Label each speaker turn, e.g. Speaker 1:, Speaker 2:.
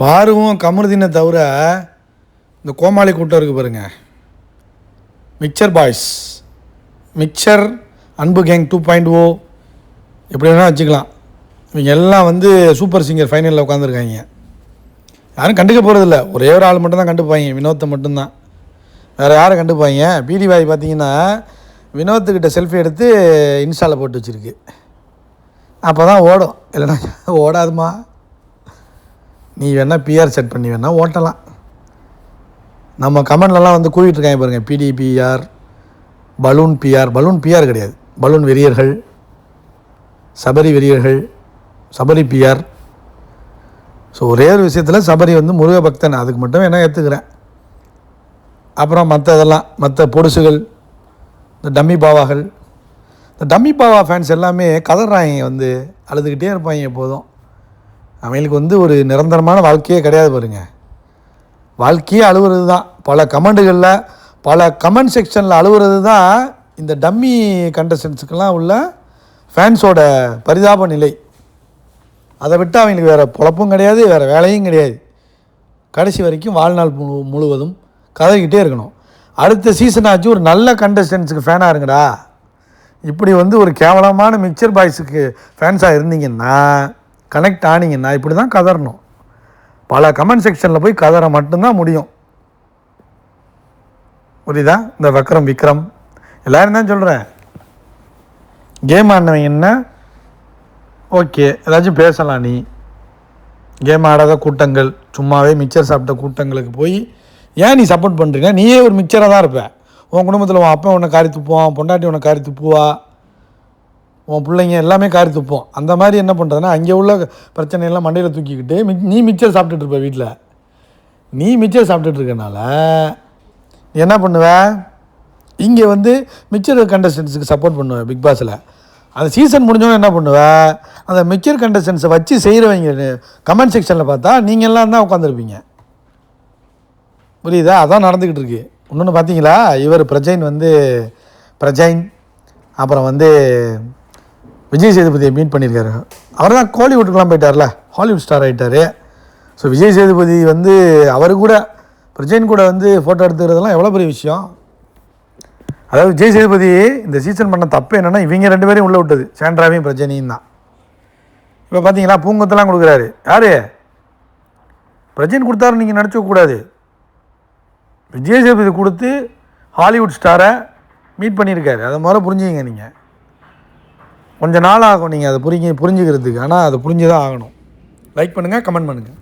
Speaker 1: பாருவும் கமருதீனை தவிர இந்த கோமாளி கூட்டம் இருக்குது பாருங்கள், மிக்சர் பாய்ஸ், மிக்சர் அன்பு கேங் 2.0 எப்படி வேணால் வச்சுக்கலாம். இவங்க எல்லாம் வந்து சூப்பர் சிங்கர் ஃபைனலில் உட்காந்துருக்காங்க. யாரும் கண்டுக்க போகிறதில்ல, ஒரே ஒரு ஆள் மட்டும்தான் கண்டுப்பாங்க, வினோத்தை மட்டும்தான். வேறு யாரை கண்டுப்பாங்க? பிடி பாய் பார்த்தீங்கன்னா வினோத்துக்கிட்ட செல்ஃபி எடுத்து இன்ஸ்டாவில் போட்டு வச்சுருக்கு. அப்போ தான் ஓடும், இல்லைனா ஓடாதுமா. நீ வேணால் பிஆர் செட் பண்ணி வேணால் ஓட்டலாம். நம்ம கமெண்ட்லலாம் வந்து கூவிட்டுருக்காங்க பாருங்கள், பிடிபிஆர், பலூன் பிஆர். பலூன் பிஆர் கிடையாது, பலூன் வெறியர்கள், சபரி வெறியர்கள், சபரி பிஆர். ஸோ ஒரே ஒரு விஷயத்தில் சபரி வந்து முருக பக்தன், அதுக்கு மட்டும் என்ன ஏற்றுக்கிறேன். அப்புறம் மற்ற இதெல்லாம், மற்ற பொடுசுகள், இந்த டம்மி பாவாகள், இந்த டம்மி பாவா ஃபேன்ஸ் எல்லாமே கதறாங்க, வந்து அழுதுகிட்டே இருப்பாங்க எப்போதும். அவங்களுக்கு வந்து ஒரு நிரந்தரமான வாழ்க்கையே கிடையாது பாருங்கள். வாழ்க்கையே அழுவுறது தான். பல கமெண்ட்டுகளில், பல கமெண்ட் செக்ஷனில் அழுவுறது தான் இந்த டம்மி கண்டஸ்டன்ஸுக்கெல்லாம் உள்ள ஃபேன்ஸோட பரிதாப நிலை. அதை விட்டு அவங்களுக்கு வேறு பொழப்பும் கிடையாது, வேறு வேலையும் கிடையாது. கடைசி வரைக்கும் வாழ்நாள் முழுவதும் கதறிக்கிட்டே இருக்கணும். அடுத்த சீசன் ஆச்சு ஒரு நல்ல கண்டஸ்டன்ஸுக்கு ஃபேனாக இருங்கடா. இப்படி வந்து ஒரு கேவலமான மிக்சர் பாய்ஸுக்கு ஃபேன்ஸாக இருந்தீங்கன்னா, கனெக்ட் ஆனீங்கன்னா இப்படி தான் கதறணும். பல கமெண்ட் செக்ஷனில் போய் கதற மட்டும்தான் முடியும். புரியுதா? இந்த விக்ரம் எல்லோரும் தான் சொல்கிறேன். கேம் ஆடினவங்க என்ன ஓகே, ஏதாச்சும் பேசலாம். நீ கேம் ஆடாத கூட்டங்கள், சும்மாவே மிக்சர் சாப்பிட்ட கூட்டங்களுக்கு போய் ஏன் நீ சப்போர்ட் பண்ணுறீங்க? நீயே ஒரு மிக்சராக தான் இருப்ப. உன் குடும்பத்தில் உன் அப்பா உன்னை காரி துப்புவான், பொண்டாட்டி உன்னை காரி துப்புவா, உன் பிள்ளைங்க எல்லாமே காரி துப்போம். அந்த மாதிரி என்ன பண்ணுறதுன்னா, அங்கே உள்ள பிரச்சனையெல்லாம் மண்டையில் தூக்கிக்கிட்டு நீ மிக்சர் சாப்பிட்டுட்டு இருப்ப வீட்டில். நீ மிக்சர் சாப்பிட்டுட்டு இருக்கனால நீ என்ன பண்ணுவ? இங்கே வந்து மிக்சர் கண்டஸ்டன்ஸுக்கு சப்போர்ட் பண்ணுவேன் பிக் பாஸில். அந்த சீசன் முடிஞ்சோன்னு என்ன பண்ணுவேன்? அந்த மிக்சர் கண்டஸ்டன்ஸை வச்சு செய்கிறவங்க கமெண்ட் செக்ஷனில் பார்த்தா நீங்கள் எல்லாம் தான் உட்காந்துருப்பீங்க. புரியுதா? அதான் நடந்துக்கிட்டு இருக்கு. இன்னொன்று பார்த்தீங்களா, இவர் பிரஜைன் அப்புறம் வந்து விஜய் சேதுபதியை மீட் பண்ணியிருக்காரு. அவர் தான் கோலிவுட்டுக்கெலாம் போயிட்டார்ல, ஹாலிவுட் ஸ்டார் ஆகிட்டார். ஸோ விஜய் சேதுபதி வந்து அவர் கூட பிரஜைன் கூட வந்து ஃபோட்டோ எடுத்துக்கிறதுலாம் எவ்வளோ பெரிய விஷயம். அதாவது விஜய் சேதுபதி இந்த சீசன் பண்ண தப்பு என்னென்னா, இவங்க 2 பேரையும் உள்ளே விட்டது, சாண்ட்ராவையும் பிரஜனையும் தான். இப்போ பார்த்தீங்களா, பூங்கத்தெல்லாம் கொடுக்குறாரு. யார்? பிரஜைன் கொடுத்தாரு, நீங்கள் நினச்சக்கூடாது. விஜய் சேதுபதி கொடுத்து ஹாலிவுட் ஸ்டாரை மீட் பண்ணியிருக்காரு. அதை முதல்ல புரிஞ்சுங்க. நீங்கள் கொஞ்சம் நாள் ஆகும் நீங்கள் அதை புரிஞ்சுக்கிறதுக்கு. ஆனால் அதை புரிஞ்சு தான் ஆகணும். லைக் பண்ணுங்கள், கமெண்ட் பண்ணுங்கள்.